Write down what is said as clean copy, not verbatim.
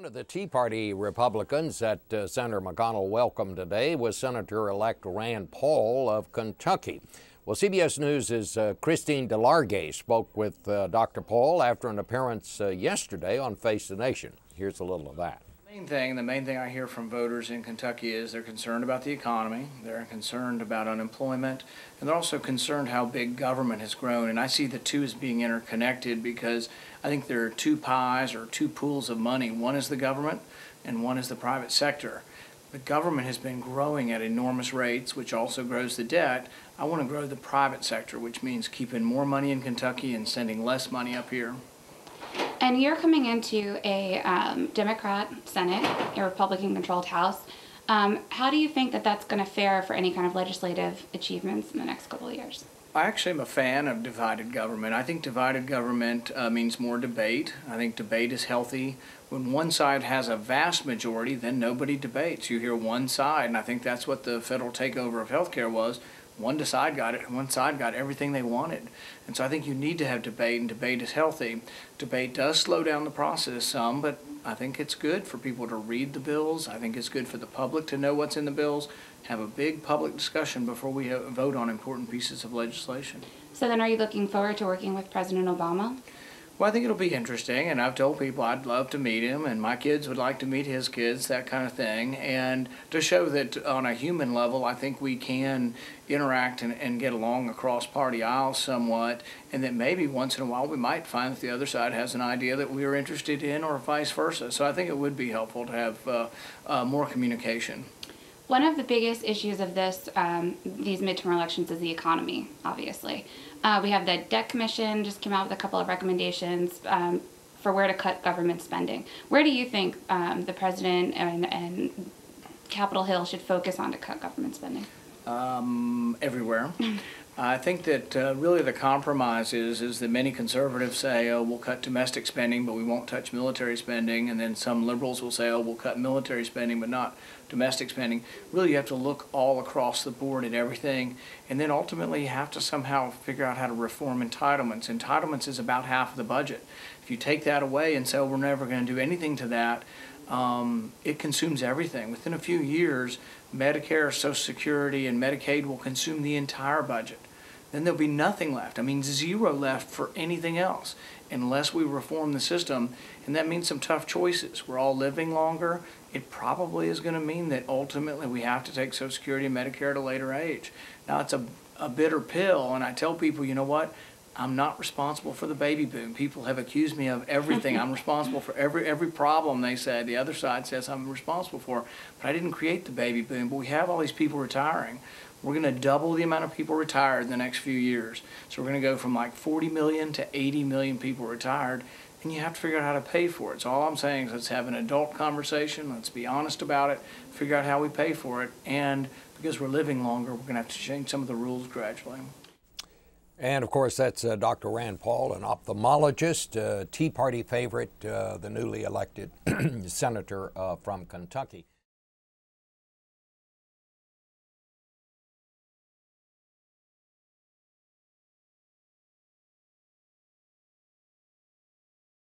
One of the Tea Party Republicans that Senator McConnell welcomed today was Senator-elect Rand Paul of Kentucky. Well, CBS News' Christine Delargy spoke with Dr. Paul after an appearance yesterday on Face the Nation. Here's a little of that. The main thing I hear from voters in Kentucky is they're concerned about the economy, they're concerned about unemployment, and they're also concerned how big government has grown. And I see the two as being interconnected because I think there are two pies or two pools of money. One is the government and one is the private sector. The government has been growing at enormous rates, which also grows the debt. I want to grow the private sector, which means keeping more money in Kentucky and sending less money up here. And you're coming into a Democrat Senate, a Republican-controlled House. How do you think that that's going to fare for any kind of legislative achievements in the next couple of years? I actually am a fan of divided government. I think divided government means more debate. I think debate is healthy. When one side has a vast majority, then nobody debates. You hear one side, and I think that's what the federal takeover of healthcare was. One side got it, and one side got everything they wanted. And so I think you need to have debate, and debate is healthy. Debate does slow down the process some, but I think it's good for people to read the bills. I think it's good for the public to know what's in the bills, have a big public discussion before we vote on important pieces of legislation. So then are you looking forward to working with President Obama? Well, I think it'll be interesting, and I've told people I'd love to meet him, and my kids would like to meet his kids, that kind of thing, and to show that on a human level, I think we can interact and get along across party aisles somewhat, and that maybe once in a while we might find that the other side has an idea that we are interested in, or vice versa. So I think it would be helpful to have more communication. One of the biggest issues of these midterm elections is the economy, obviously. We have the Debt Commission just came out with a couple of recommendations for where to cut government spending. Where do you think the president and Capitol Hill should focus on to cut government spending? Everywhere. I think that really the compromise is that many conservatives say, oh, we'll cut domestic spending, but we won't touch military spending. And then some liberals will say, oh, we'll cut military spending, but not domestic spending. Really, you have to look all across the board at everything. And then ultimately, you have to somehow figure out how to reform entitlements. Entitlements is about half of the budget. If you take that away and say, oh, we're never going to do anything to that, it consumes everything. Within a few years, Medicare, Social Security, and Medicaid will consume the entire budget. Then there'll be nothing left. I mean, zero left for anything else unless we reform the system. And that means some tough choices. We're all living longer. It probably is going to mean that ultimately we have to take Social Security and Medicare at a later age. Now, it's a bitter pill, and I tell people, you know what? I'm not responsible for the baby boom. People have accused me of everything. I'm responsible for every problem they say. The other side says I'm responsible for. But I didn't create the baby boom. But we have all these people retiring. We're going to double the amount of people retired in the next few years. So we're going to go from like 40 million to 80 million people retired. And you have to figure out how to pay for it. So all I'm saying is let's have an adult conversation. Let's be honest about it. Figure out how we pay for it. And because we're living longer, we're going to have to change some of the rules gradually. And, of course, that's Dr. Rand Paul, an ophthalmologist, Tea Party favorite, the newly elected senator from Kentucky.